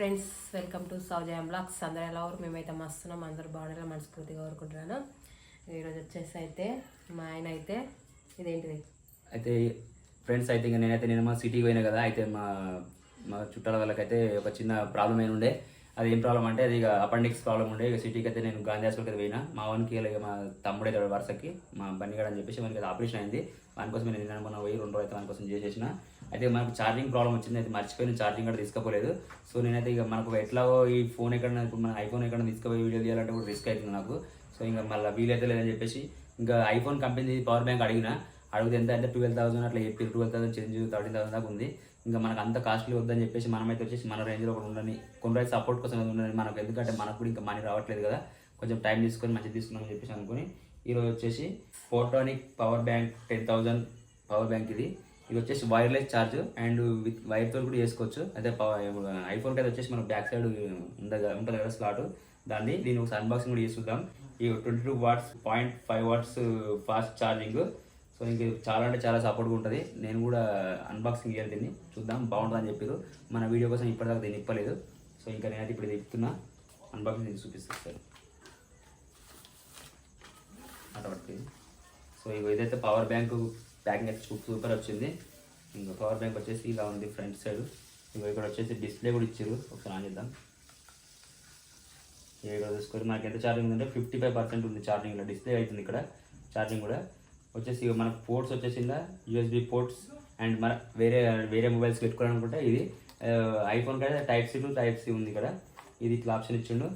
Friends, welcome to Soujay blogs. అందరూ ఎలా ఉన్నారు? మేమైతే మస్తున్నాం, అందరూ బాగుండాలి మనస్ఫూర్తిగా కోరుకుంటున్నాను. ఈరోజు వచ్చేసి అయితే మా ఆయన అయితే ఇదేంటిది అయితే ఫ్రెండ్స్ అయితే ఇంకా నేను మా సిటీకి పోయినా కదా. అయితే మా మా చుట్టాల వాళ్ళకైతే ఒక చిన్న ప్రాబ్లం అయిన ఉండే. అది ఏం ప్రాబ్లం అంటే అది ఇక అపెండిక్స్ ప్రాబ్లం ఉండే. ఇక సిటీకి అయితే నేను గాంధీ హాస్పిటల్కి అయితే పోయినా. మా వానికి ఇక మా తమ్ముడే వరుసకి మా బన్నిగాడు అని చెప్పేసి మనకి ఆపరేషన్ అయింది. వానికోసం నేను నిన్న మొన్న పోయి 2 రోజులు అయితే వానికోసం చేసేసిన. అయితే మనకు ఛార్జింగ్ ప్రాబ్లం వచ్చింది. అయితే మర్చిపోయిన ఛార్జింగ్ కూడా తీసుకోలేదు. సో నేనైతే ఇక మనకు ఎట్లాగో ఈ ఫోన్ ఎక్కడ ఇప్పుడు మన ఐఫోన్ ఎక్కడ తీసుకుపోయి వీడియో తీయాలంటే కూడా రిస్క్ అవుతుంది నాకు. సో ఇంకా మళ్ళీ వీలైతే లేదని చెప్పేసి ఇంకా ఐఫోన్ కంపెనీ పవర్ బ్యాంక్ అడిగితే ఎంత అంటే 12,000 అట్లా చెప్పి 12,000 చేంజ్ 13,000 దాకా ఉంది. ఇంకా మనకు అంత కాస్ట్లీ వద్దని చెప్పేసి మనమైతే వచ్చేసి మన రేంజ్లో కూడా ఉండని కొన్ని రోజులు సపోర్ట్ కోసం ఉండని మనకు, ఎందుకంటే మనకు కూడా ఇంకా మనీ రావట్లేదు కదా, కొంచెం టైం తీసుకొని మంచిగా తీసుకున్నామని చెప్పేసి అనుకుని ఈరోజు వచ్చేసి photonic power bank 10,000 power bank ఇది వచ్చేసి వైర్లెస్ ఛార్జ్ అండ్ విత్ వైర్తో కూడా చేసుకోవచ్చు. అయితే ఐఫోన్కి అయితే వచ్చేసి మనకు బ్యాక్ సైడ్ ఉంటుంది కదా స్లాట్, దీని ఒక అన్బాక్సింగ్ కూడా చేస్తుందాం. ఈ 22 watts 0.5 watts fast charging. So ఇంక చాలా అంటే చాలా సపోర్ట్గా ఉంటుంది. నేను కూడా అన్బాక్సింగ్ చేయాలి, దీన్ని చూద్దాం బాగుంటుందని చెప్పారు. మన వీడియో కోసం ఇప్పటిదాకా దీన్ని ఇప్పలేదు. సో ఇంకా నేనైతే ఇప్పుడు ఇది ఇస్తున్నా, అన్బాక్సింగ్ చూపిస్తాను సార్ అటువంటి. సో ఇదైతే పవర్ బ్యాంక్ ప్యాకింగ్ అయితే సూపర్ వచ్చింది. ఇంకా పవర్ బ్యాంక్ వచ్చేసి ఇలా ఉంది ఫ్రంట్ సైడ్. ఇక్కడ వచ్చేసి డిస్ప్లే కూడా ఇచ్చారు, ఒకసారి ఆన్ చేద్దాం. ఇక్కడ చూసుకొని మనకి ఎంత ఛార్జింగ్ ఉందంటే 55% ఉంది ఛార్జింగ్. ఇలా డిస్ప్లే అవుతుంది ఇక్కడ ఛార్జింగ్ కూడా వచ్చేసి. మనకు పోర్ట్స్ వచ్చేసిందా యూఎస్బి పోర్ట్స్ అండ్ మన వేరే మొబైల్స్ పెట్టుకోవాలనుకుంటే ఇది ఐఫోన్కి అయితే type C to type C ఉంది ఇక్కడ. ఇది ఇట్లా ఆప్షన్ ఇచ్చిండు.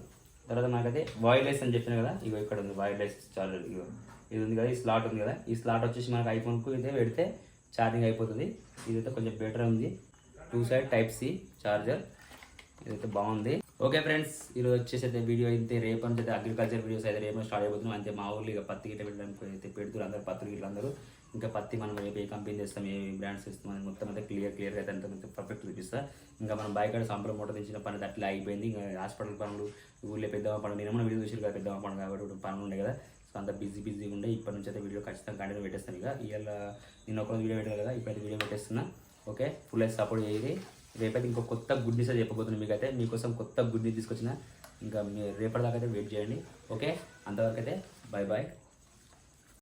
తర్వాత మనకైతే వైర్లెస్ అని చెప్పిన కదా, ఇగో ఇక్కడ ఉంది వైర్లెస్ చార్జర్. ఇది ఉంది కదా, ఈ స్లాట్ ఉంది కదా, ఈ స్లాట్ వచ్చేసి మనకు ఐఫోన్కు అయితే పెడితే ఛార్జింగ్ అయిపోతుంది. ఇదైతే కొంచెం బెటర్ ఉంది. 2 సైడ్ టైప్ సి చార్జర్, ఇదైతే బాగుంది. ఓకే ఫ్రెండ్స్, ఈరోజు వచ్చేసి అయితే వీడియో అయితే రేపు నుంచి అయితే అగ్రికల్చర్ వీడియోస్ అయితే రేపు స్టార్ట్ అయిపోతున్నాం. అంతే మా ఊళ్ళో ఇక పత్తి గిట్ట పెట్టడానికి అయితే పెడుతున్నారు అందరూ, పత్తులు గిట్ల అందరూ. ఇంకా పత్తి మనం రేపు ఏ కంపెనీ చేస్తాం, ఏ బ్రాండ్స్ ఇస్తాం అని మొత్తం అయితే క్లియర్గా అయితే అంత పర్ఫెక్ట్ చూపిస్తా. ఇంకా మనం బైక్ సంపల మూట తెచ్చిన పని అట్లా అయిపోయింది. ఇంకా హాస్పిటల్ పనులు, ఊళ్ళో పెద్దమ్మ పనులు, నేను మన వీడియో చూసి కదా పెద్దమ్మ పనులు కాబట్టి పనులు ఉండే కదా. సో అంత బిజీగా ఉండే. ఇప్పటి నుంచి అయితే వీడియో ఖచ్చితంగా కంటిన్యూ పెట్టేస్తాను. ఇక ఇవాళ నేను ఒకరోజు వీడియో పెట్టాను కదా, ఇప్పుడైతే వీడియో పెట్టేస్తున్నా. ఓకే, ఫుల్ అయితే సపోర్ట్ చేయాలి. రేపైతే ఇంకో కొత్త గుడ్ న్యూస్ చెప్పబోతున్నాను మీకైతే. మీకోసం కొత్త గుడ్ న్యూస్ తీసుకొచ్చిన. ఇంకా రేపటిదాకా అయితే వెయిట్ చేయండి. ఓకే, అంతవరకు అయితే బాయ్ బాయ్.